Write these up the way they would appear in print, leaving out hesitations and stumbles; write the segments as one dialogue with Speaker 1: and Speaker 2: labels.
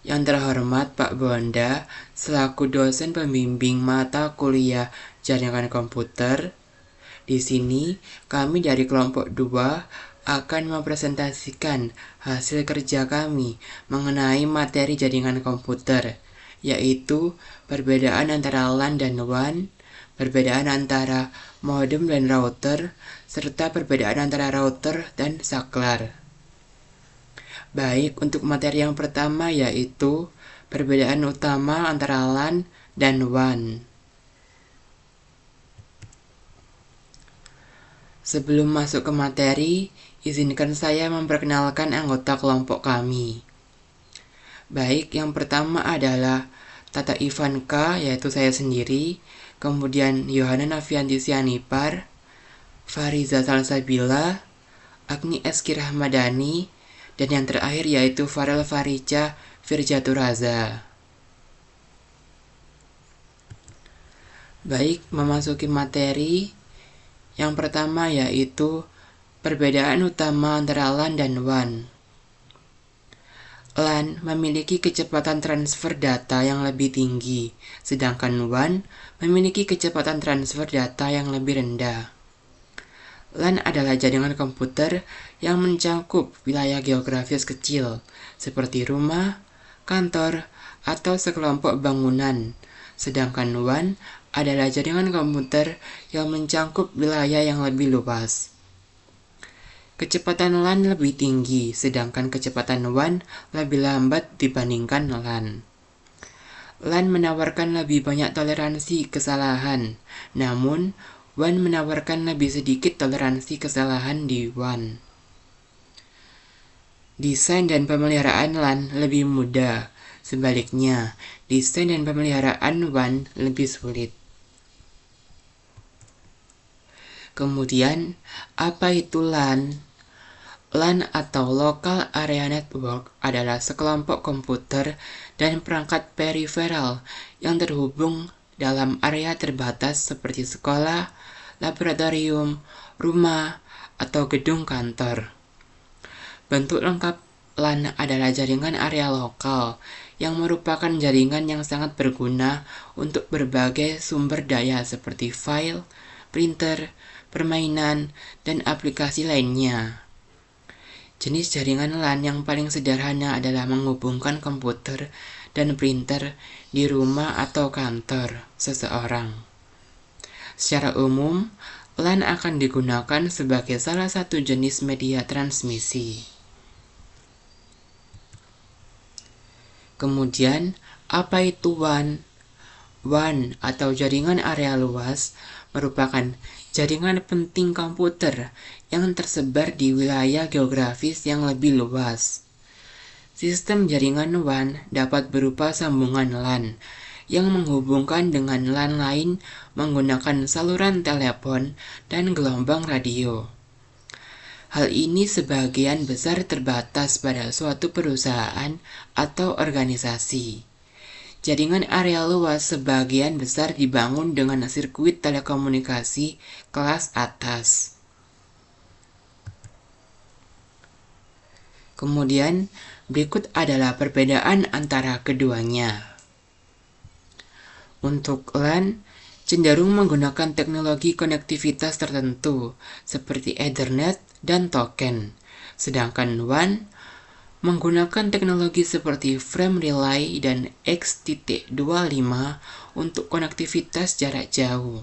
Speaker 1: Yang terhormat Pak Bonda, selaku dosen pembimbing mata kuliah jaringan komputer, di sini kami dari kelompok 2 akan mempresentasikan hasil kerja kami mengenai materi jaringan komputer, yaitu perbedaan antara LAN dan WAN, perbedaan antara modem dan router, serta perbedaan antara router dan saklar. Baik, untuk materi yang pertama yaitu perbedaan utama antara LAN dan WAN. Sebelum masuk ke materi, izinkan saya memperkenalkan anggota kelompok kami. Baik, yang pertama adalah Tata Ivanka, yaitu saya sendiri, kemudian Yohana Nafianti Sianipar, Fariza Salsabila, Agni Eski Rahmadani, dan yang terakhir yaitu Farel Farica Firjaturaza. Baik, memasuki materi. Yang pertama yaitu perbedaan utama antara LAN dan WAN. LAN memiliki kecepatan transfer data yang lebih tinggi, sedangkan WAN memiliki kecepatan transfer data yang lebih rendah. LAN adalah jaringan komputer yang mencakup wilayah geografis kecil, seperti rumah, kantor, atau sekelompok bangunan, sedangkan WAN adalah jaringan komputer yang mencakup wilayah yang lebih luas. Kecepatan LAN lebih tinggi, sedangkan kecepatan WAN lebih lambat dibandingkan LAN. LAN menawarkan lebih banyak toleransi kesalahan, namun WAN menawarkan lebih sedikit toleransi kesalahan di WAN. Desain dan pemeliharaan LAN lebih mudah, sebaliknya desain dan pemeliharaan WAN lebih sulit. Kemudian, apa itu LAN? LAN atau Local Area Network adalah sekelompok komputer dan perangkat periferal yang terhubung dalam area terbatas seperti sekolah, laboratorium, rumah, atau gedung kantor. Bentuk lengkap LAN adalah jaringan area lokal yang merupakan jaringan yang sangat berguna untuk berbagai sumber daya seperti file, printer, permainan, dan aplikasi lainnya. Jenis jaringan LAN yang paling sederhana adalah menghubungkan komputer dan printer di rumah atau kantor seseorang. Secara umum, LAN akan digunakan sebagai salah satu jenis media transmisi. Kemudian, apa itu WAN? WAN atau jaringan area luas merupakan jaringan penting komputer yang tersebar di wilayah geografis yang lebih luas. Sistem jaringan WAN dapat berupa sambungan LAN yang menghubungkan dengan LAN lain menggunakan saluran telepon dan gelombang radio. Hal ini sebagian besar terbatas pada suatu perusahaan atau organisasi. Jaringan area luas sebagian besar dibangun dengan sirkuit telekomunikasi kelas atas. Kemudian, berikut adalah perbedaan antara keduanya. Untuk LAN, cenderung menggunakan teknologi konektivitas tertentu seperti Ethernet dan token, sedangkan WAN menggunakan teknologi seperti frame relay dan X.25 untuk konektivitas jarak jauh.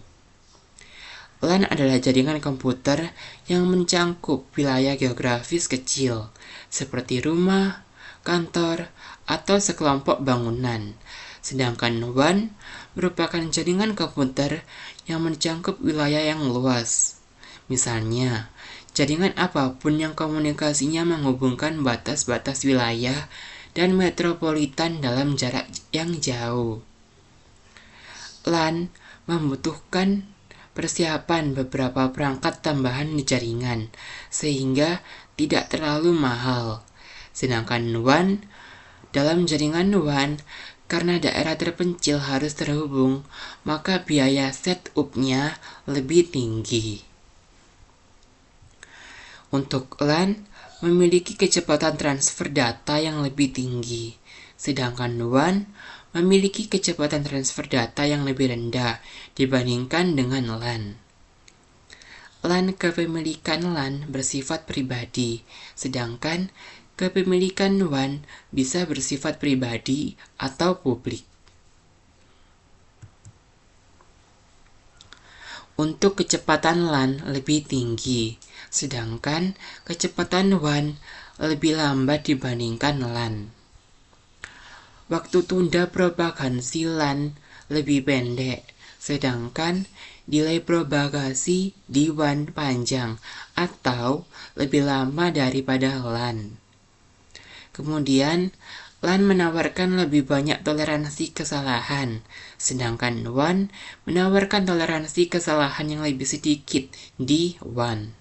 Speaker 1: LAN adalah jaringan komputer yang mencakup wilayah geografis kecil, seperti rumah, kantor, atau sekelompok bangunan. Sedangkan WAN merupakan jaringan komputer yang mencakup wilayah yang luas. Misalnya, jaringan apapun yang komunikasinya menghubungkan batas-batas wilayah dan metropolitan dalam jarak yang jauh. LAN membutuhkan persiapan beberapa perangkat tambahan di jaringan, sehingga tidak terlalu mahal. Sedangkan WAN, dalam jaringan WAN, karena daerah terpencil harus terhubung, maka biaya setup-nya lebih tinggi. Untuk LAN, memiliki kecepatan transfer data yang lebih tinggi, sedangkan WAN memiliki kecepatan transfer data yang lebih rendah dibandingkan dengan LAN. LAN kepemilikan LAN bersifat pribadi, sedangkan kepemilikan WAN bisa bersifat pribadi atau publik. Untuk kecepatan LAN lebih tinggi, sedangkan kecepatan WAN lebih lambat dibandingkan LAN. Waktu tunda propagasi LAN lebih pendek, sedangkan delay propagasi di WAN panjang atau lebih lama daripada LAN. Kemudian, LAN menawarkan lebih banyak toleransi kesalahan, sedangkan WAN menawarkan toleransi kesalahan yang lebih sedikit di WAN.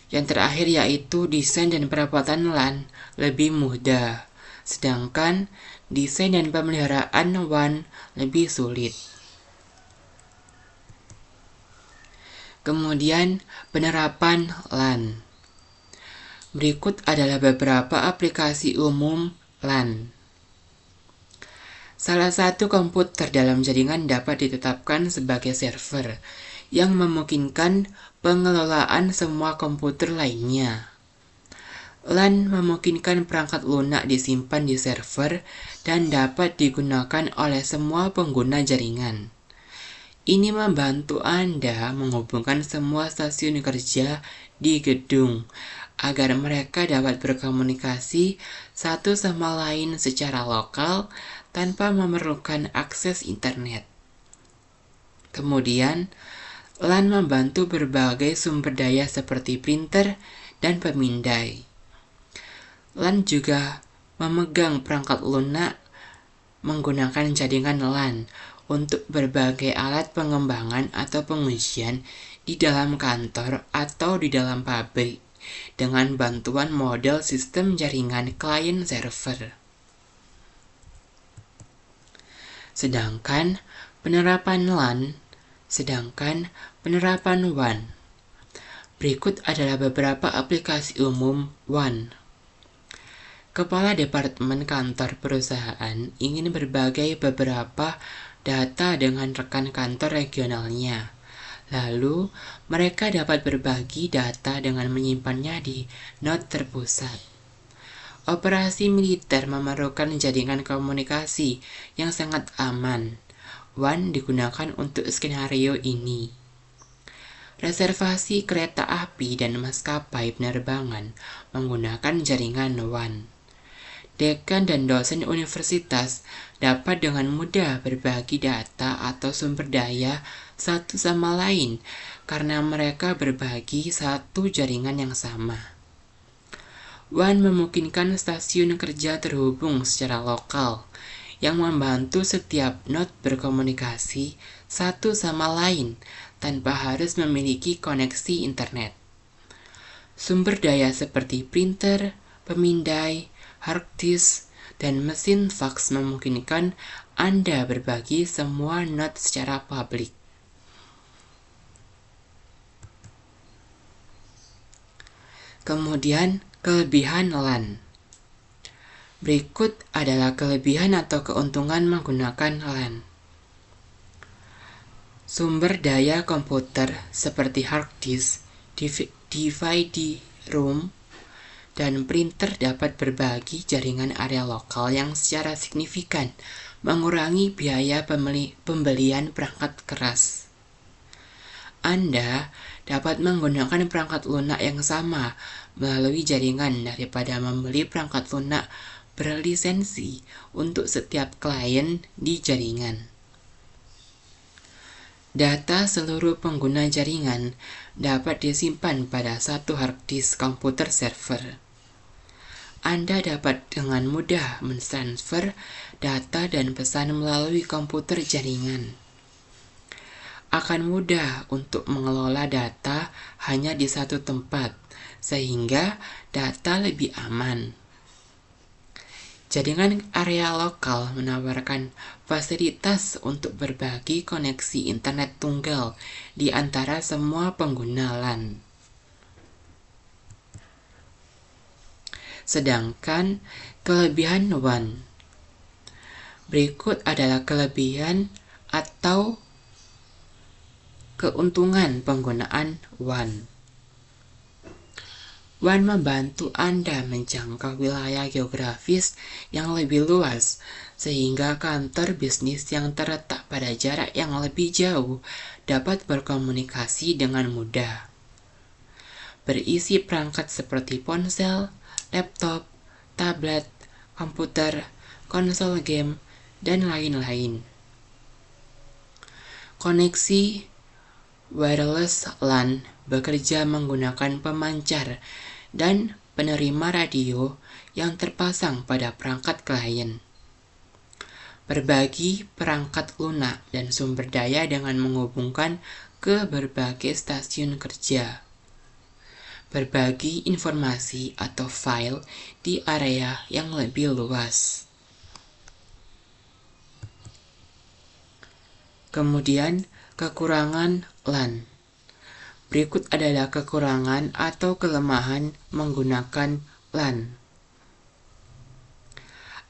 Speaker 1: Yang terakhir yaitu desain dan perawatan LAN lebih mudah, sedangkan desain dan pemeliharaan WAN lebih sulit. Kemudian, penerapan LAN. Berikut adalah beberapa aplikasi umum LAN. Salah satu komputer dalam jaringan dapat ditetapkan sebagai server, yang memungkinkan pengelolaan semua komputer lainnya. LAN memungkinkan perangkat lunak disimpan di server dan dapat digunakan oleh semua pengguna jaringan. Ini membantu Anda menghubungkan semua stasiun kerja di gedung agar mereka dapat berkomunikasi satu sama lain secara lokal tanpa memerlukan akses internet. Kemudian, LAN membantu berbagai sumber daya seperti printer dan pemindai. LAN juga memegang perangkat lunak menggunakan jaringan LAN untuk berbagai alat pengembangan atau pengujian di dalam kantor atau di dalam pabrik dengan bantuan model sistem jaringan client server. Sedangkan penerapan WAN. Berikut adalah beberapa aplikasi umum WAN. Kepala Departemen Kantor Perusahaan ingin berbagi beberapa data dengan rekan kantor regionalnya. Lalu, mereka dapat berbagi data dengan menyimpannya di node terpusat. Operasi militer memerlukan jaringan komunikasi yang sangat aman. WAN digunakan untuk skenario ini. Reservasi kereta api dan maskapai penerbangan menggunakan jaringan WAN. Dekan dan dosen universitas dapat dengan mudah berbagi data atau sumber daya satu sama lain karena mereka berbagi satu jaringan yang sama. WAN memungkinkan stasiun kerja terhubung secara lokal yang membantu setiap node berkomunikasi satu sama lain tanpa harus memiliki koneksi internet. Sumber daya seperti printer, pemindai, hard disk, dan mesin fax memungkinkan Anda berbagi semua node secara publik. Kemudian, kelebihan LAN. Berikut adalah kelebihan atau keuntungan menggunakan LAN. Sumber daya komputer seperti hard disk, DVD-ROM, dan printer dapat berbagi jaringan area lokal yang secara signifikan mengurangi biaya pembelian perangkat keras. Anda dapat menggunakan perangkat lunak yang sama melalui jaringan daripada membeli perangkat lunak berlisensi untuk setiap klien di jaringan. Data seluruh pengguna jaringan dapat disimpan pada satu hard disk komputer server. Anda dapat dengan mudah mentransfer data dan pesan melalui komputer jaringan. Akan mudah untuk mengelola data hanya di satu tempat, sehingga data lebih aman. Jaringan area lokal menawarkan fasilitas untuk berbagi koneksi internet tunggal di antara semua pengguna LAN. Sedangkan Kelebihan WAN. Berikut adalah kelebihan atau keuntungan penggunaan WAN. WAN membantu Anda menjangkau wilayah geografis yang lebih luas, sehingga kantor bisnis yang terletak pada jarak yang lebih jauh dapat berkomunikasi dengan mudah. Berisi perangkat seperti ponsel, laptop, tablet, komputer, konsol game, dan lain-lain. Koneksi wireless LAN bekerja menggunakan pemancar dan penerima radio yang terpasang pada perangkat klien. Berbagi perangkat lunak dan sumber daya dengan menghubungkan ke berbagai stasiun kerja. Berbagi informasi atau file di area yang lebih luas. Kemudian, kekurangan LAN. Berikut adalah kekurangan atau kelemahan menggunakan LAN.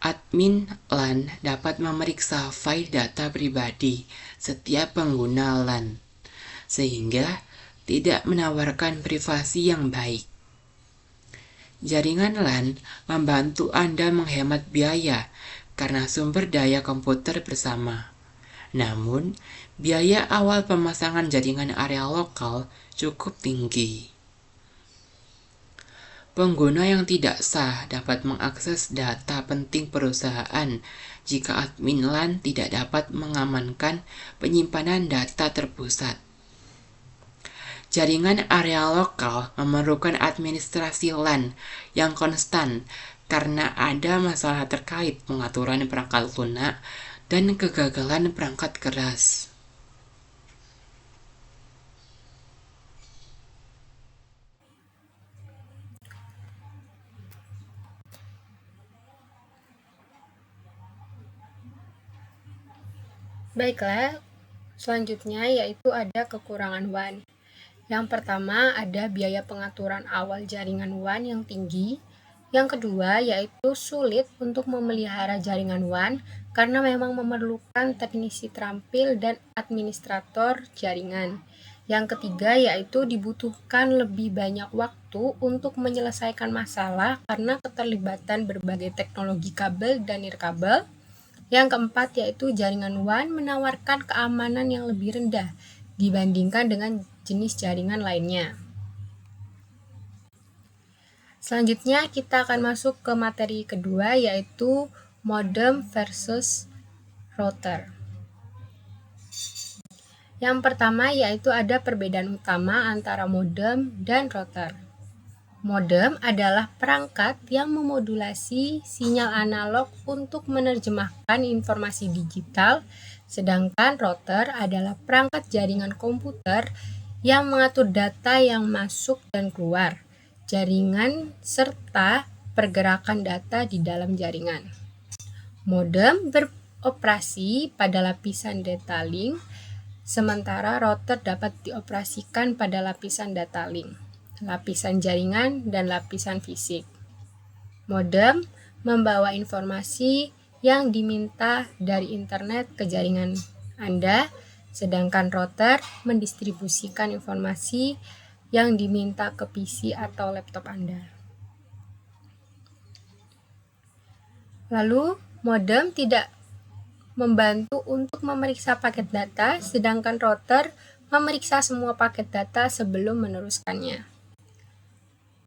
Speaker 1: Admin LAN dapat memeriksa file data pribadi setiap pengguna LAN, sehingga tidak menawarkan privasi yang baik. Jaringan LAN membantu Anda menghemat biaya karena sumber daya komputer bersama. Namun, biaya awal pemasangan jaringan area lokal cukup tinggi. Pengguna yang tidak sah dapat mengakses data penting perusahaan jika admin LAN tidak dapat mengamankan penyimpanan data terpusat. Jaringan area lokal memerlukan administrasi LAN yang konstan karena ada masalah terkait pengaturan perangkat lunak dan kegagalan perangkat keras.
Speaker 2: Baiklah, selanjutnya yaitu ada kekurangan WAN. Yang pertama ada biaya pengaturan awal jaringan WAN yang tinggi. Yang kedua yaitu sulit untuk memelihara jaringan WAN karena memang memerlukan teknisi terampil dan administrator jaringan. Yang ketiga yaitu dibutuhkan lebih banyak waktu untuk menyelesaikan masalah karena keterlibatan berbagai teknologi kabel dan nirkabel. Yang keempat yaitu jaringan WAN menawarkan keamanan yang lebih rendah dibandingkan dengan jenis jaringan lainnya. Selanjutnya kita akan masuk ke materi kedua yaitu modem versus router. Yang pertama yaitu ada perbedaan utama antara modem dan router. Modem adalah perangkat yang memodulasi sinyal analog untuk menerjemahkan informasi digital, sedangkan router adalah perangkat jaringan komputer yang mengatur data yang masuk dan keluar jaringan serta pergerakan data di dalam jaringan. Modem beroperasi pada lapisan data link, sementara router dapat dioperasikan pada lapisan data link, lapisan jaringan, dan lapisan fisik. Modem membawa informasi yang diminta dari internet ke jaringan Anda, sedangkan router mendistribusikan informasi yang diminta ke PC atau laptop Anda. Lalu, modem tidak membantu untuk memeriksa paket data, sedangkan router memeriksa semua paket data sebelum meneruskannya.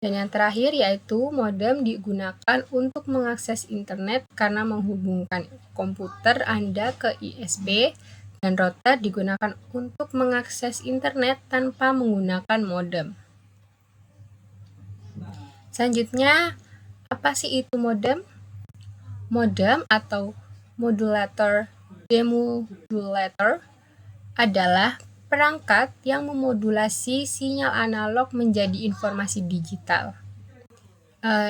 Speaker 2: Dan yang terakhir yaitu modem digunakan untuk mengakses internet karena menghubungkan komputer Anda ke ISP, dan router digunakan untuk mengakses internet tanpa menggunakan modem. Selanjutnya, apa sih itu modem? Modem atau modulator demodulator adalah perangkat yang memodulasi sinyal analog menjadi informasi digital.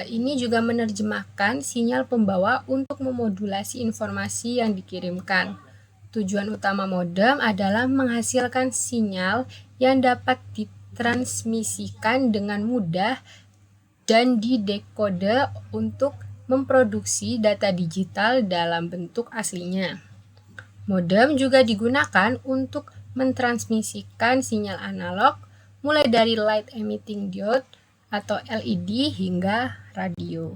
Speaker 2: Ini juga menerjemahkan sinyal pembawa untuk memodulasi informasi yang dikirimkan. Tujuan utama modem adalah menghasilkan sinyal yang dapat ditransmisikan dengan mudah dan didekode untuk memproduksi data digital dalam bentuk aslinya. Modem juga digunakan untuk mentransmisikan sinyal analog mulai dari light emitting diode atau LED hingga radio.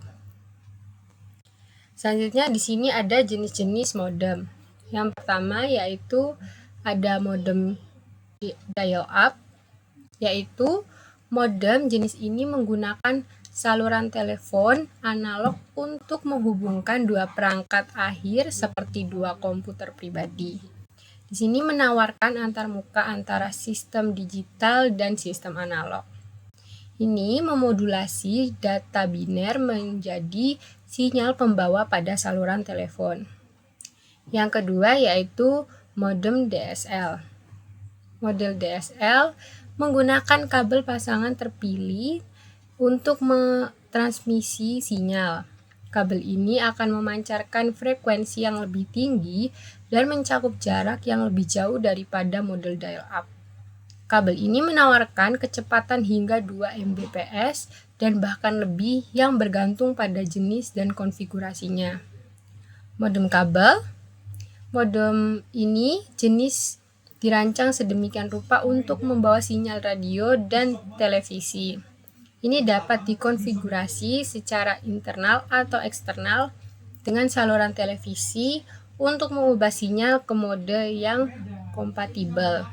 Speaker 2: Selanjutnya di sini ada jenis-jenis modem. Yang pertama yaitu ada modem dial-up, yaitu modem jenis ini menggunakan saluran telepon analog untuk menghubungkan dua perangkat akhir seperti dua komputer pribadi. Di sini menawarkan antarmuka antara sistem digital dan sistem analog. Ini memodulasi data biner menjadi sinyal pembawa pada saluran telepon. Yang kedua yaitu modem DSL. Model DSL menggunakan kabel pasangan terpilih untuk mentransmisi sinyal. Kabel ini akan memancarkan frekuensi yang lebih tinggi dan mencakup jarak yang lebih jauh daripada model dial-up. Kabel ini menawarkan kecepatan hingga 2 Mbps dan bahkan lebih yang bergantung pada jenis dan konfigurasinya. Modem kabel. Modem ini jenis dirancang sedemikian rupa untuk membawa sinyal radio dan televisi. Ini dapat dikonfigurasi secara internal atau eksternal dengan saluran televisi untuk mengubah sinyal ke mode yang kompatibel.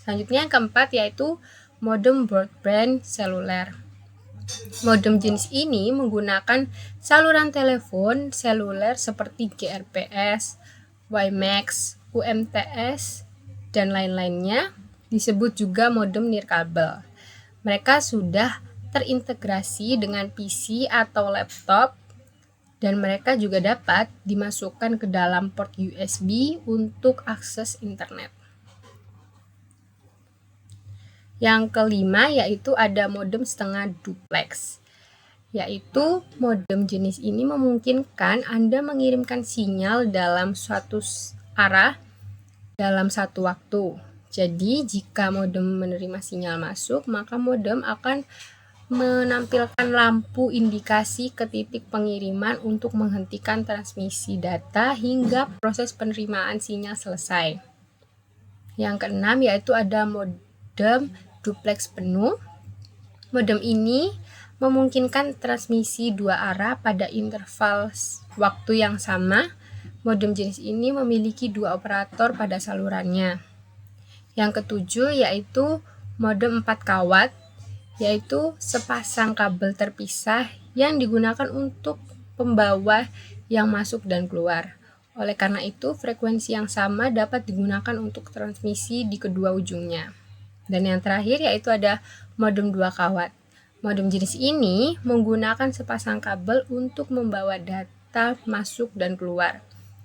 Speaker 2: Selanjutnya yang keempat yaitu modem broadband seluler. Modem jenis ini menggunakan saluran telepon seluler seperti GRPS, WiMAX, UMTS, dan lain-lainnya, disebut juga modem nirkabel. Mereka sudah terintegrasi dengan PC atau laptop dan mereka juga dapat dimasukkan ke dalam port USB untuk akses internet. Yang kelima yaitu ada modem setengah duplex. Yaitu modem jenis ini memungkinkan Anda mengirimkan sinyal dalam suatu arah dalam satu waktu. Jadi jika modem menerima sinyal masuk, maka modem akan menampilkan lampu indikasi ke titik pengiriman untuk menghentikan transmisi data hingga proses penerimaan sinyal selesai. Yang keenam yaitu ada modem duplex penuh. Modem ini memungkinkan transmisi dua arah pada interval waktu yang sama. Modem jenis ini memiliki dua operator pada salurannya. Yang ketujuh yaitu modem 4 kawat, yaitu sepasang kabel terpisah yang digunakan untuk pembawa yang masuk dan keluar. Oleh karena itu, frekuensi yang sama dapat digunakan untuk transmisi di kedua ujungnya. Dan yang terakhir yaitu ada modem 2 kawat. Modem jenis ini menggunakan sepasang kabel untuk membawa data masuk dan keluar.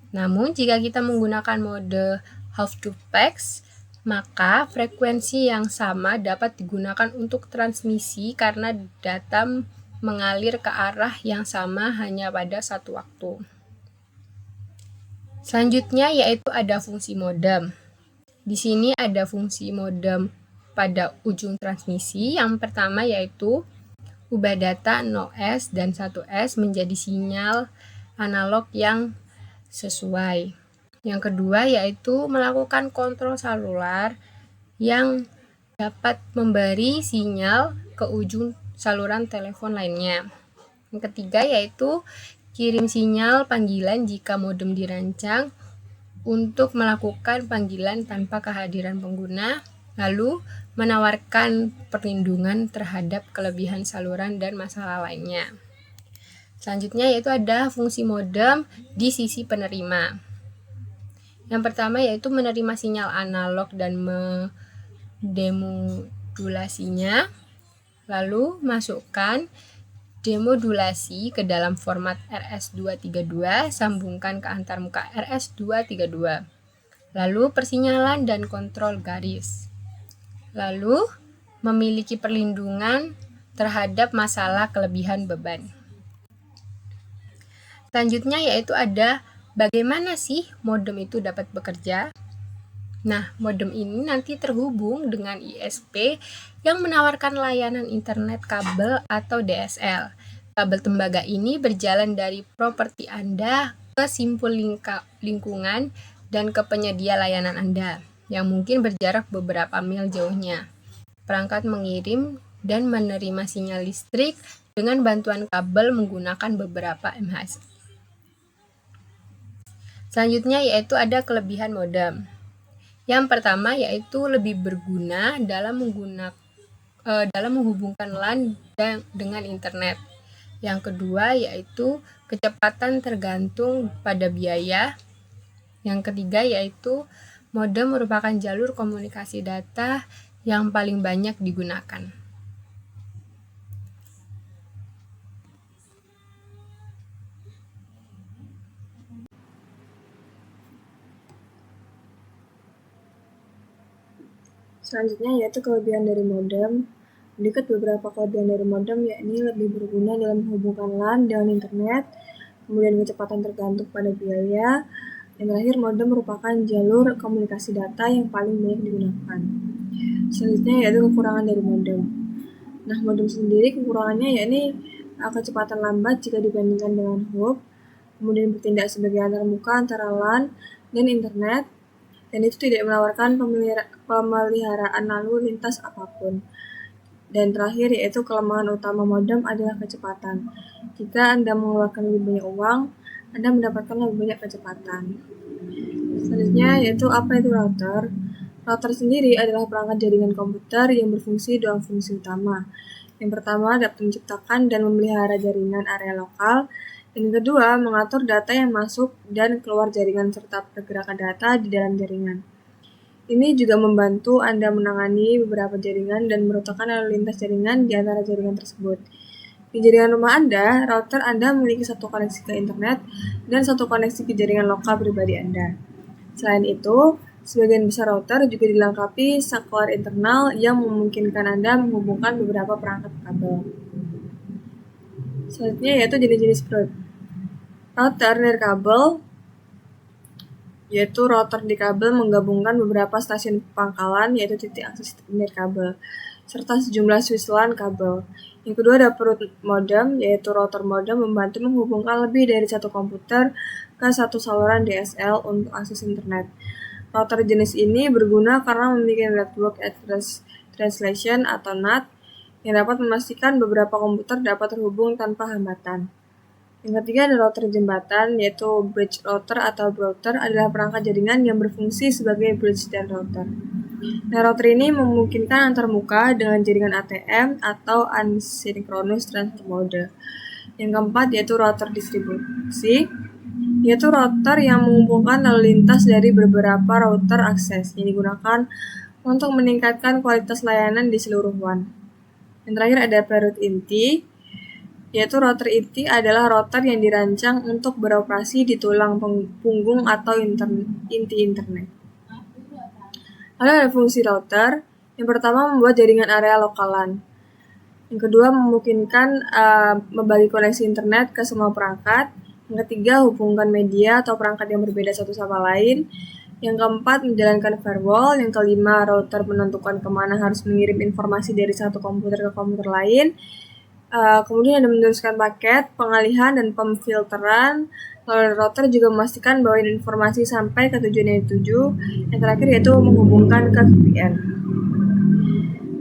Speaker 2: Namun, jika kita menggunakan mode half duplex, maka frekuensi yang sama dapat digunakan untuk transmisi karena data mengalir ke arah yang sama hanya pada satu waktu. Selanjutnya yaitu ada fungsi modem. Di sini ada fungsi modem pada ujung transmisi. Yang pertama yaitu ubah data 0S dan 1S menjadi sinyal analog yang sesuai. Yang kedua yaitu melakukan kontrol salular yang dapat memberi sinyal ke ujung saluran telepon lainnya. Yang ketiga yaitu kirim sinyal panggilan jika modem dirancang untuk melakukan panggilan tanpa kehadiran pengguna, lalu menawarkan perlindungan terhadap kelebihan saluran dan masalah lainnya. Selanjutnya yaitu ada fungsi modem di sisi penerima. Yang pertama yaitu menerima sinyal analog dan demodulasinya, lalu masukkan demodulasi ke dalam format RS232, sambungkan ke antarmuka RS232, lalu persinyalan dan kontrol garis, lalu memiliki perlindungan terhadap masalah kelebihan beban. Selanjutnya yaitu ada bagaimana sih modem itu dapat bekerja? Nah, modem ini nanti terhubung dengan ISP yang menawarkan layanan internet kabel atau DSL. kabel tembaga ini berjalan dari properti Anda ke simpul lingkungan dan ke penyedia layanan Anda, yang mungkin berjarak beberapa mil jauhnya. Perangkat mengirim dan menerima sinyal listrik dengan bantuan kabel menggunakan beberapa MHz. Selanjutnya yaitu ada kelebihan modem. Yang pertama yaitu lebih berguna dalam menghubungkan LAN dengan internet. Yang kedua yaitu kecepatan tergantung pada biaya. Yang ketiga yaitu modem merupakan jalur komunikasi data yang paling banyak digunakan.
Speaker 3: Selanjutnya yaitu kelebihan dari modem. Berikut beberapa kelebihan dari modem, yakni lebih berguna dalam menghubungkan LAN dengan internet, kemudian kecepatan tergantung pada biaya, dan terakhir modem merupakan jalur komunikasi data yang paling banyak digunakan. Selanjutnya yaitu kekurangan dari modem. Nah, modem sendiri kekurangannya yakni kecepatan lambat jika dibandingkan dengan hub, kemudian bertindak sebagai antarmuka antara LAN dan internet, dan itu tidak menawarkan pemeliharaan lalu lintas apapun. Dan terakhir yaitu kelemahan utama modem adalah kecepatan. Jika Anda mengeluarkan lebih banyak uang, Anda mendapatkan lebih banyak kecepatan. Selanjutnya yaitu apa itu router. Router sendiri adalah perangkat jaringan komputer yang berfungsi dua fungsi utama. Yang pertama dapat menciptakan dan memelihara jaringan area lokal, dan yang kedua mengatur data yang masuk dan keluar jaringan serta pergerakan data di dalam jaringan. Ini juga membantu Anda menangani beberapa jaringan dan merutakan lalu lintas jaringan di antara jaringan tersebut. Di jaringan rumah Anda, router Anda memiliki satu koneksi ke internet dan satu koneksi ke jaringan lokal pribadi Anda. Selain itu, sebagian besar router juga dilengkapi saklar internal yang memungkinkan Anda menghubungkan beberapa perangkat kabel. Selanjutnya yaitu jenis-jenis router nirkabel, yaitu router di kabel menggabungkan beberapa stasiun pangkalan, yaitu titik akses nirkabel, serta sejumlah switch LAN kabel. Yang kedua ada perut modem, yaitu router modem membantu menghubungkan lebih dari satu komputer ke satu saluran DSL untuk akses internet. Router jenis ini berguna karena memiliki Network Address Translation atau NAT yang dapat memastikan beberapa komputer dapat terhubung tanpa hambatan. Yang ketiga ada router jembatan, yaitu bridge router atau router adalah perangkat jaringan yang berfungsi sebagai bridge dan router. Nah, router ini memungkinkan antarmuka dengan jaringan ATM atau Asynchronous Transfer Mode. Yang keempat yaitu router distribusi, yaitu router yang mengumpulkan lalu lintas dari beberapa router akses yang digunakan untuk meningkatkan kualitas layanan di seluruh WAN. Yang terakhir ada perut inti, yaitu router inti adalah router yang dirancang untuk beroperasi di tulang punggung atau inti internet. Lalu ada fungsi router. Yang pertama membuat jaringan area lokal LAN. Yang kedua memungkinkan membagi koneksi internet ke semua perangkat. Yang ketiga hubungkan media atau perangkat yang berbeda satu sama lain. Yang keempat menjalankan firewall. Yang kelima router menentukan kemana harus mengirim informasi dari satu komputer ke komputer lain. Kemudian ada meneruskan paket, pengalihan, dan pemfilteran. Lalu router juga memastikan bahwa informasi sampai ke tujuan yang dituju. Yang terakhir yaitu menghubungkan ke VPN.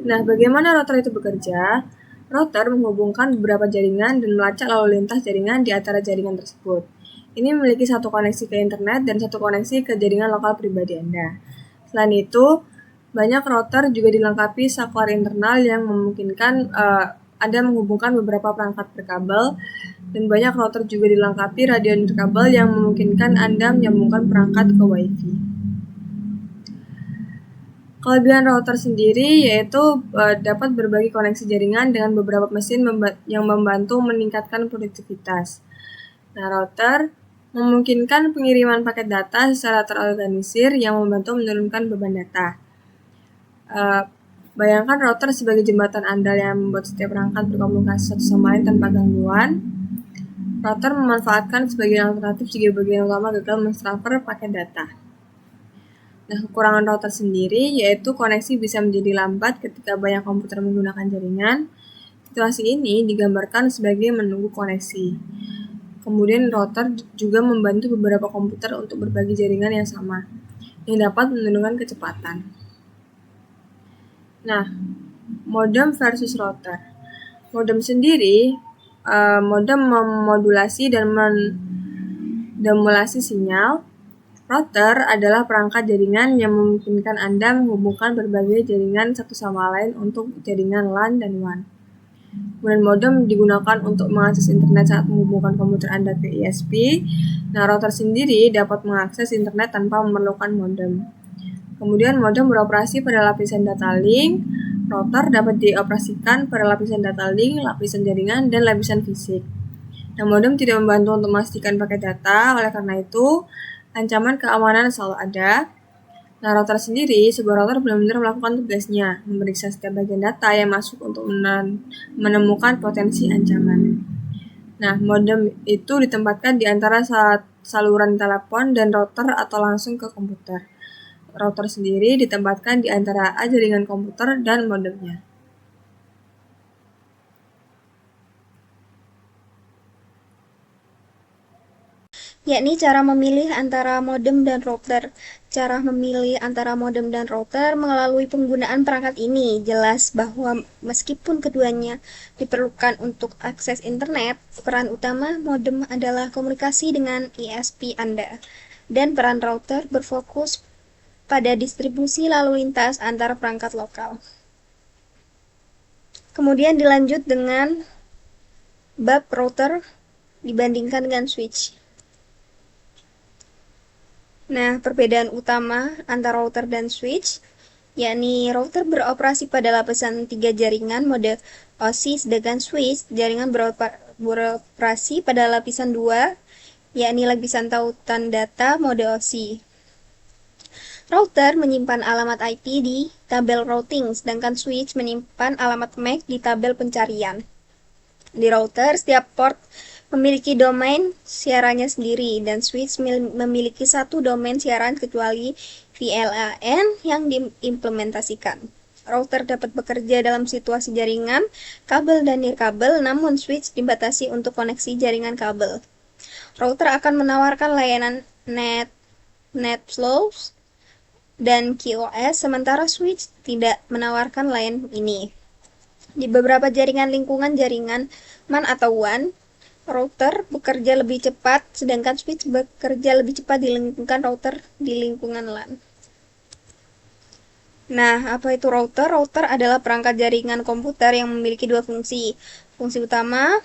Speaker 3: Nah, bagaimana router itu bekerja? Router menghubungkan beberapa jaringan dan melacak lalu lintas jaringan di antara jaringan tersebut. Ini memiliki satu koneksi ke internet dan satu koneksi ke jaringan lokal pribadi Anda. Selain itu, banyak router juga dilengkapi saklar internal yang memungkinkan Anda menghubungkan beberapa perangkat berkabel, dan banyak router juga dilengkapi radio nirkabel yang memungkinkan Anda menyambungkan perangkat ke Wi-Fi. Kelebihan router sendiri yaitu dapat berbagi koneksi jaringan dengan beberapa mesin yang membantu meningkatkan produktivitas. Nah, router memungkinkan pengiriman paket data secara terorganisir yang membantu menurunkan beban data. Bayangkan router sebagai jembatan andal yang membuat setiap perangkat berkomunikasi satu sama lain tanpa gangguan. Router memanfaatkan sebagai alternatif jika bagian utama gagal mentransfer paket data. Nah, kekurangan router sendiri yaitu koneksi bisa menjadi lambat ketika banyak komputer menggunakan jaringan. situasi ini digambarkan sebagai menunggu koneksi. Kemudian router juga membantu beberapa komputer untuk berbagi jaringan yang sama, yang dapat menurunkan kecepatan. Nah, modem versus router. Modem sendiri, modem memodulasi dan mendemulasi sinyal. Router adalah perangkat jaringan yang memungkinkan Anda menghubungkan berbagai jaringan satu sama lain untuk jaringan LAN dan WAN. Kemudian modem digunakan untuk mengakses internet saat menghubungkan komputer Anda ke ISP. Nah, router sendiri dapat mengakses internet tanpa memerlukan modem. Kemudian modem beroperasi pada lapisan data link. Router dapat dioperasikan pada lapisan data link, lapisan jaringan, dan lapisan fisik. Nah, modem tidak membantu untuk memastikan paket data, oleh karena itu ancaman keamanan selalu ada. Nah, router sendiri, sebuah router benar-benar melakukan tugasnya, memeriksa setiap bagian data yang masuk untuk menemukan potensi ancaman. Nah, modem itu ditempatkan di antara saluran telepon dan router atau langsung ke komputer. Router sendiri ditempatkan di antara jaringan komputer dan modemnya.
Speaker 4: Yakni cara memilih antara modem dan router. Cara memilih antara modem dan router melalui penggunaan perangkat ini jelas bahwa meskipun keduanya diperlukan untuk akses internet, peran utama modem adalah komunikasi dengan ISP Anda, dan peran router berfokus pada distribusi lalu lintas antar perangkat lokal. Kemudian dilanjut dengan bab router dibandingkan dengan switch. Nah, perbedaan utama antara router dan switch, yakni router beroperasi pada lapisan 3 jaringan mode OSI, sedangkan switch jaringan beroperasi pada lapisan 2, yakni lapisan tautan data mode OSI. Router menyimpan alamat IP di tabel routing, sedangkan switch menyimpan alamat MAC di tabel pencarian. Di router, setiap port memiliki domain siarannya sendiri, dan switch memiliki satu domain siaran kecuali VLAN yang diimplementasikan. Router dapat bekerja dalam situasi jaringan, kabel dan nirkabel, namun switch dibatasi untuk koneksi jaringan kabel. Router akan menawarkan layanan NetFlows dan QoS, sementara switch tidak menawarkan layanan ini. Di beberapa jaringan lingkungan jaringan MAN atau WAN, router bekerja lebih cepat, sedangkan switch bekerja lebih cepat di lingkungan router di lingkungan LAN. Nah, apa itu router? Router adalah perangkat jaringan komputer yang memiliki dua fungsi. Fungsi utama,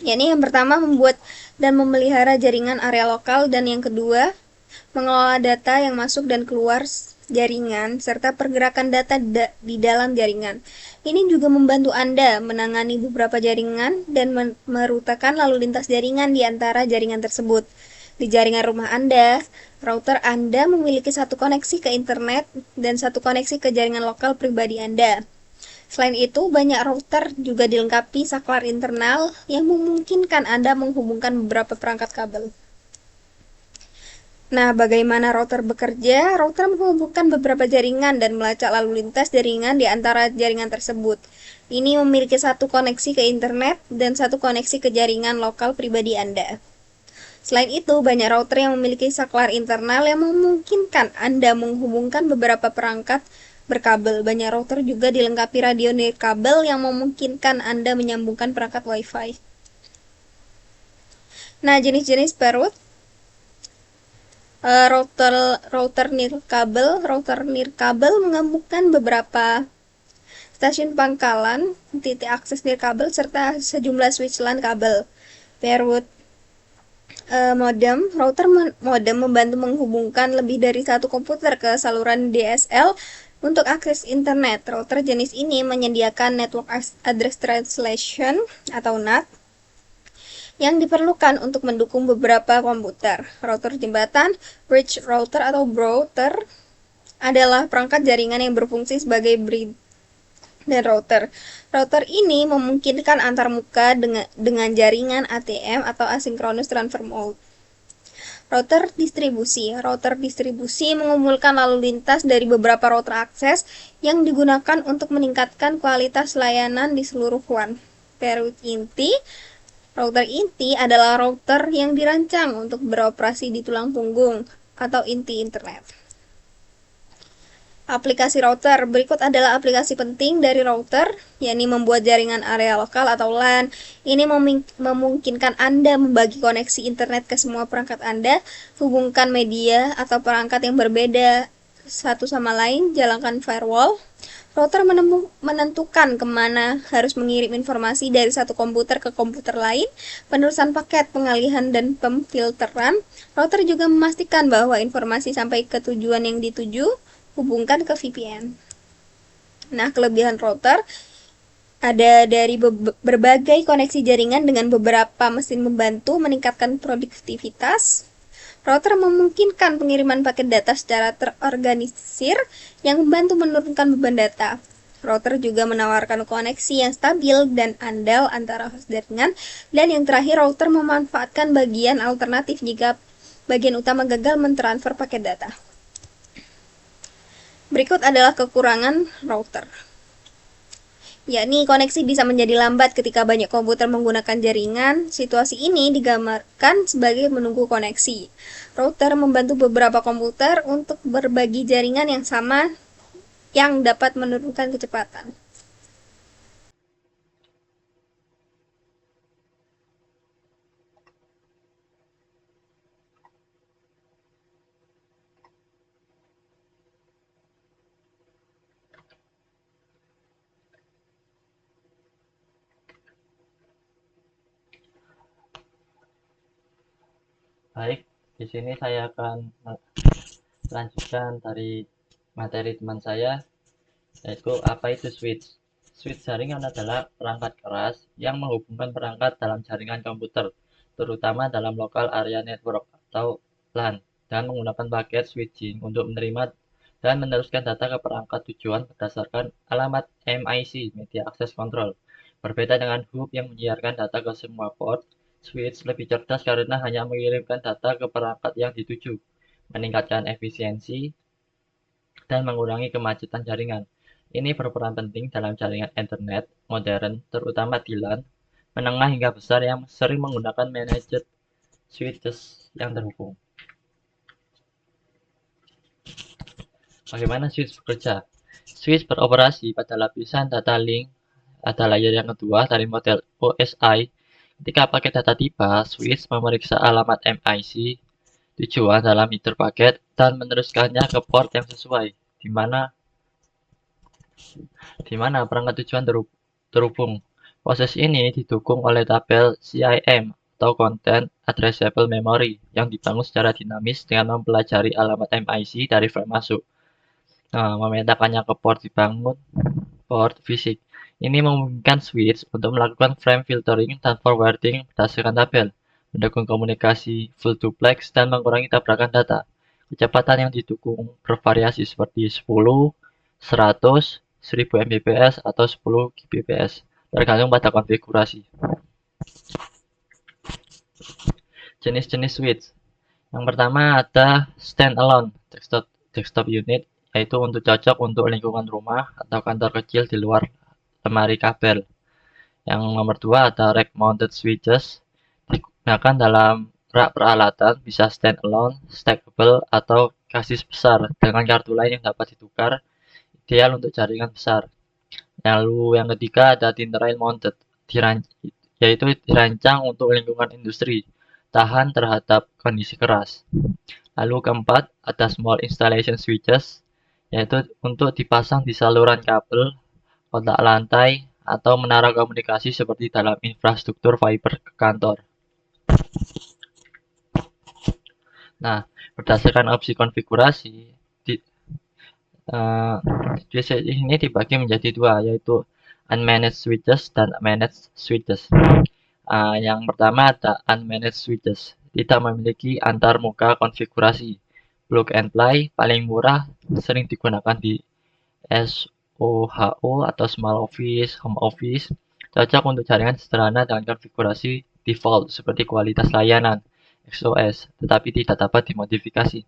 Speaker 4: yakni yang pertama membuat dan memelihara jaringan area lokal, dan yang kedua mengelola data yang masuk dan keluar jaringan, serta pergerakan data di dalam jaringan. Ini juga membantu Anda menangani beberapa jaringan dan merutakan lalu lintas jaringan di antara jaringan tersebut. Di jaringan rumah Anda, router Anda memiliki satu koneksi ke internet dan satu koneksi ke jaringan lokal pribadi Anda. Selain itu, banyak router juga dilengkapi saklar internal yang memungkinkan Anda menghubungkan beberapa perangkat kabel. Nah, bagaimana router bekerja? Router menghubungkan beberapa jaringan dan melacak lalu lintas jaringan di antara jaringan tersebut. Ini memiliki satu koneksi ke internet dan satu koneksi ke jaringan lokal pribadi Anda. Selain itu, banyak router yang memiliki saklar internal yang memungkinkan Anda menghubungkan beberapa perangkat berkabel. Banyak router juga dilengkapi radio nirkabel yang memungkinkan Anda menyambungkan perangkat Wi-Fi. Nah, jenis-jenis perut router nirkabel menggabungkan beberapa stasiun pangkalan, titik akses nirkabel, serta sejumlah switch LAN kabel. Perut modem, router modem membantu menghubungkan lebih dari satu komputer ke saluran DSL untuk akses internet. Router jenis ini menyediakan Network Address Translation atau NAT yang diperlukan untuk mendukung beberapa komputer. Router jembatan, bridge router atau router, adalah perangkat jaringan yang berfungsi sebagai bridge dan router. Router ini memungkinkan antarmuka dengan jaringan ATM atau Asynchronous Transfer Mode. Router distribusi. Router distribusi mengumpulkan lalu lintas dari beberapa router akses yang digunakan untuk meningkatkan kualitas layanan di seluruh WAN. Teori inti, router inti adalah router yang dirancang untuk beroperasi di tulang punggung atau inti internet. Aplikasi router. Berikut adalah aplikasi penting dari router, yakni membuat jaringan area lokal atau LAN. Ini memungkinkan Anda membagi koneksi internet ke semua perangkat Anda, hubungkan media atau perangkat yang berbeda satu sama lain, jalankan firewall. Router menentukan kemana harus mengirim informasi dari satu komputer ke komputer lain, penerusan paket, pengalihan, dan pemfilteran. Router juga memastikan bahwa informasi sampai ke tujuan yang dituju, hubungkan ke VPN. Nah, kelebihan router ada dari berbagai koneksi jaringan dengan beberapa mesin membantu meningkatkan produktivitas. Router memungkinkan pengiriman paket data secara terorganisir yang membantu menurunkan beban data. Router juga menawarkan koneksi yang stabil dan andal antara host jaringan. Dan yang terakhir, router memanfaatkan bagian alternatif jika bagian utama gagal mentransfer paket data. Berikut adalah kekurangan router, yakni koneksi bisa menjadi lambat ketika banyak komputer menggunakan jaringan. Situasi ini digambarkan sebagai menunggu koneksi. Router membantu beberapa komputer untuk berbagi jaringan yang sama yang dapat menurunkan kecepatan.
Speaker 5: Baik, di sini saya akan melanjutkan dari materi teman saya, yaitu apa itu switch. Switch jaringan adalah perangkat keras yang menghubungkan perangkat dalam jaringan komputer, terutama dalam local area network atau LAN, dan menggunakan paket switching untuk menerima dan meneruskan data ke perangkat tujuan berdasarkan alamat MIC, Media Access Control. Berbeda dengan hub yang menyiarkan data ke semua port, switch lebih cerdas karena hanya mengirimkan data ke perangkat yang dituju, meningkatkan efisiensi, dan mengurangi kemacetan jaringan. Ini berperan penting dalam jaringan internet modern, terutama di LAN, menengah hingga besar yang sering menggunakan managed switches yang terhubung. Bagaimana switch bekerja? Switch beroperasi pada lapisan data link ada layer yang kedua dari model OSI. Ketika paket data tiba, switch memeriksa alamat MIC tujuan dalam header paket dan meneruskannya ke port yang sesuai, di mana perangkat tujuan terhubung. Proses ini didukung oleh tabel CIM atau Content Addressable Memory yang dibangun secara dinamis dengan mempelajari alamat MIC dari frame masuk. Memetakannya ke port dibangun port fisik. Ini memungkinkan switch untuk melakukan frame filtering dan forwarding berdasarkan tabel, mendukung komunikasi full duplex dan mengurangi tabrakan data. Kecepatan yang didukung bervariasi seperti 10, 100, 1000 Mbps atau 10 Gbps, tergantung pada konfigurasi. Jenis-jenis switch. Yang pertama ada standalone desktop unit, yaitu cocok untuk lingkungan rumah atau kantor kecil di luar lemari kabel. Yang nomor dua ada rack mounted switches, digunakan dalam rak peralatan, bisa standalone, stackable, atau kasis besar dengan kartu lain yang dapat ditukar, ideal untuk jaringan besar. Lalu yang ketiga ada thin rail mounted, yaitu dirancang untuk lingkungan industri, tahan terhadap kondisi keras. Lalu keempat ada small installation switches, yaitu untuk dipasang di saluran kabel, kontak lantai, atau menara komunikasi seperti dalam infrastruktur fiber ke kantor. Nah, berdasarkan opsi konfigurasi, ini dibagi menjadi dua, yaitu unmanaged switches dan managed switches. Yang pertama ada unmanaged switches, tidak memiliki antarmuka konfigurasi, plug and play, paling murah, sering digunakan di SOHO atau small office, home office, cocok untuk jaringan sederhana dengan konfigurasi default seperti kualitas layanan, XOS, tetapi tidak dapat dimodifikasi.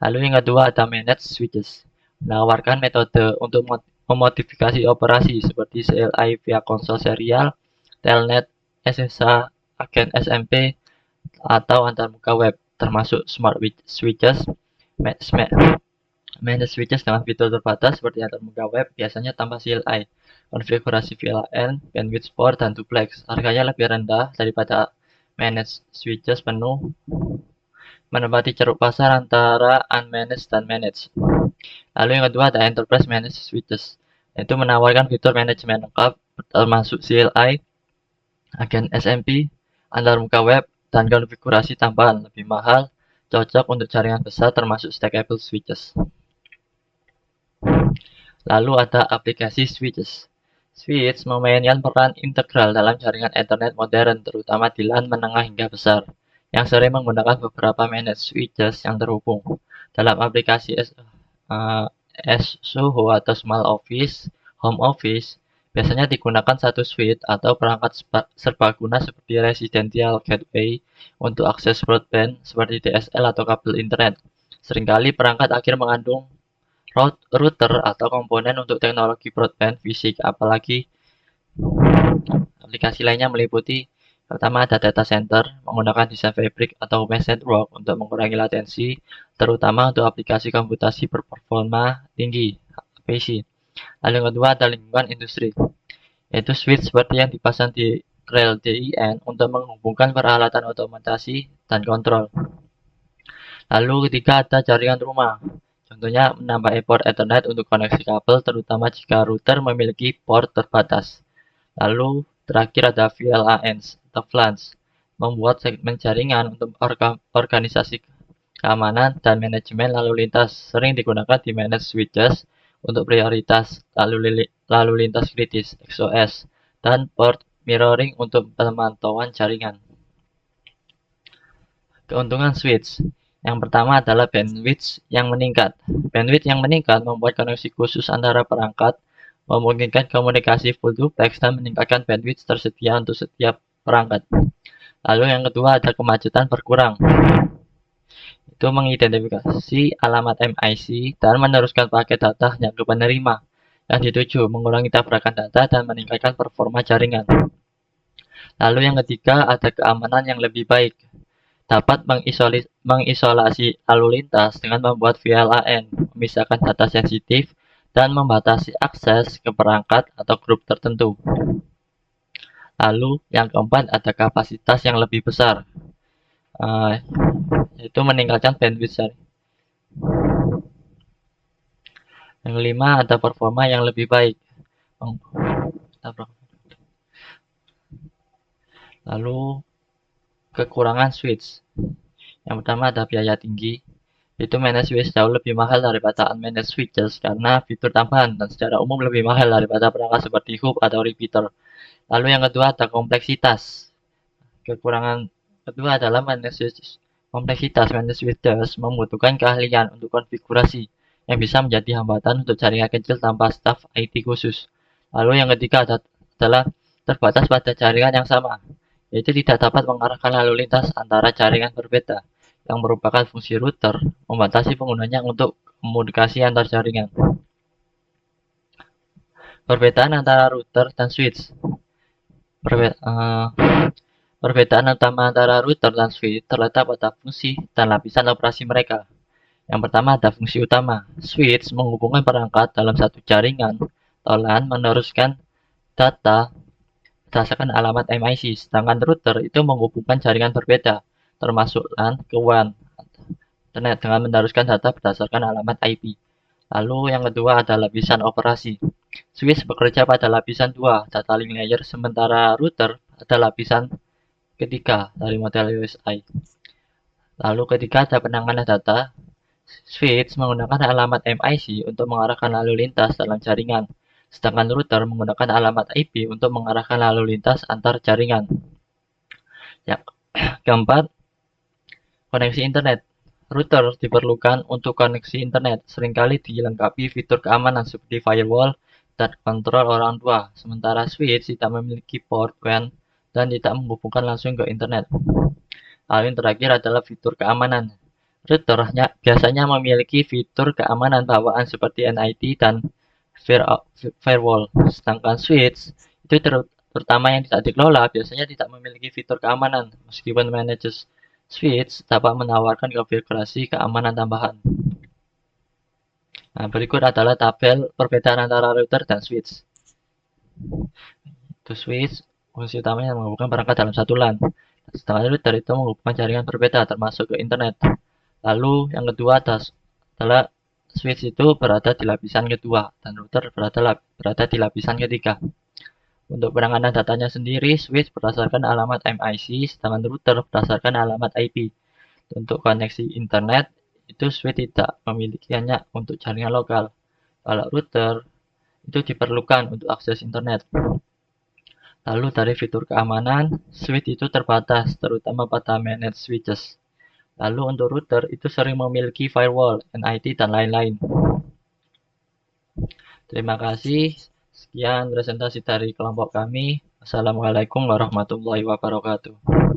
Speaker 5: Lalu yang kedua ada managed switches, menawarkan metode untuk memodifikasi operasi seperti CLI via konsol serial, telnet, SSH, agen SMP, atau antarmuka web, termasuk smart switches. Managed switches dengan fitur terbatas seperti antarmuka web biasanya tanpa CLI, konfigurasi VLAN, bandwidth port, dan duplex. Harganya lebih rendah daripada managed switches penuh, menempati ceruk pasar antara unmanaged dan managed. Lalu yang kedua ada enterprise managed switches, yaitu menawarkan fitur manajemen lengkap termasuk CLI, agen SMP, antarmuka web, dan konfigurasi tambahan lebih mahal, cocok untuk jaringan besar termasuk stackable switches. Lalu ada aplikasi switches. Switch memainkan peran integral dalam jaringan Ethernet modern, terutama di LAN menengah hingga besar, yang sering menggunakan beberapa managed switches yang terhubung. Dalam aplikasi SOHO atau Small Office, Home Office, biasanya digunakan satu switch atau perangkat serbaguna seperti residential gateway untuk akses broadband seperti DSL atau kabel internet. Seringkali perangkat akhir mengandung router atau komponen untuk teknologi broadband fisik, apalagi aplikasi lainnya meliputi pertama ada data center menggunakan desain fabric atau mesh network untuk mengurangi latensi, terutama untuk aplikasi komputasi berperforma tinggi (PC). Lalu yang kedua ada lingkungan industri, yaitu switch seperti yang dipasang di rel DIN untuk menghubungkan peralatan otomatisasi dan kontrol. Lalu ketiga ada jaringan rumah. Contohnya menambah port Ethernet untuk koneksi kabel, terutama jika router memiliki port terbatas. Lalu terakhir ada VLANs atau VLANs, membuat segmen jaringan untuk organisasi keamanan dan manajemen lalu lintas, sering digunakan di managed switches untuk prioritas lalu lintas kritis (XOS) dan port mirroring untuk pemantauan jaringan. Keuntungan switch. Yang pertama adalah bandwidth yang meningkat. Bandwidth yang meningkat membuat koneksi khusus antara perangkat, memungkinkan komunikasi full duplex dan meningkatkan bandwidth tersedia untuk setiap perangkat. Lalu yang kedua ada kemacetan berkurang. Itu mengidentifikasi alamat MIC dan meneruskan paket data hanya ke penerima yang dituju, mengurangi tabrakan data dan meningkatkan performa jaringan. Lalu yang ketiga ada keamanan yang lebih baik. Dapat mengisolasi lalu lintas dengan membuat VLAN, memisahkan data sensitif, dan membatasi akses ke perangkat atau grup tertentu. Lalu yang keempat ada kapasitas yang lebih besar, yaitu meningkatkan bandwidth jaringan. Yang kelima ada performa yang lebih baik. Lalu kekurangan switch. Yang pertama ada biaya tinggi. Itu managed switch jauh lebih mahal daripada unmanaged switches karena fitur tambahan dan secara umum lebih mahal daripada perangkat seperti hub atau repeater. Lalu yang kedua ada kompleksitas. Kekurangan kedua adalah managed switches. Kompleksitas managed switches membutuhkan keahlian untuk konfigurasi yang bisa menjadi hambatan untuk jaringan kecil tanpa staf IT khusus. Lalu yang ketiga adalah terbatas pada jaringan yang sama, yaitu tidak dapat mengarahkan lalu lintas antara jaringan berbeda, yang merupakan fungsi router, membatasi penggunanya untuk komunikasi antar jaringan. Perbedaan antara router dan switch. Perbedaan utama antara router dan switch terletak pada fungsi dan lapisan operasi mereka. Yang pertama ada fungsi utama. Switch menghubungkan perangkat dalam satu jaringan atau LAN meneruskan data berdasarkan alamat MIC, sedangkan router itu menghubungkan jaringan berbeda, termasuk LAN ke WAN Internet dengan meneruskan data berdasarkan alamat IP. Lalu yang kedua ada lapisan operasi. Switch bekerja pada lapisan 2, data link layer, sementara router pada lapisan ketiga dari model USI. Lalu ketiga ada penanganan data. Switch menggunakan alamat MIC untuk mengarahkan lalu lintas dalam jaringan, sedangkan router menggunakan alamat IP untuk mengarahkan lalu lintas antar jaringan. Yang keempat, koneksi internet. Router diperlukan untuk koneksi internet, seringkali dilengkapi fitur keamanan seperti firewall dan kontrol orang tua, sementara switch tidak memiliki port WAN dan tidak menghubungkan langsung ke internet. Lalu yang terakhir adalah fitur keamanan. Router biasanya memiliki fitur keamanan bawaan seperti NIT dan firewall. Sedangkan switch itu terutama yang tidak dikelola biasanya tidak memiliki fitur keamanan. Meskipun manajer switch dapat menawarkan konfigurasi keamanan tambahan. Nah, berikut adalah tabel perbedaan antara router dan switch. Itu switch, fungsi utamanya menghubungkan perangkat dalam satu LAN. Sedangkan router itu menghubungkan jaringan berbeda termasuk ke internet. Lalu yang kedua adalah switch itu berada di lapisan kedua dan router berada di lapisan ketiga. Untuk penanganan datanya sendiri, switch berdasarkan alamat MIC, sedangkan router berdasarkan alamat IP. Untuk koneksi internet, itu switch tidak memilikinya untuk jaringan lokal. Kalau router, itu diperlukan untuk akses internet. Lalu dari fitur keamanan, switch itu terbatas, terutama pada managed switches. Lalu untuk router itu sering memiliki firewall, NIT, dan lain-lain. Terima kasih. Sekian presentasi dari kelompok kami. Assalamualaikum warahmatullahi wabarakatuh.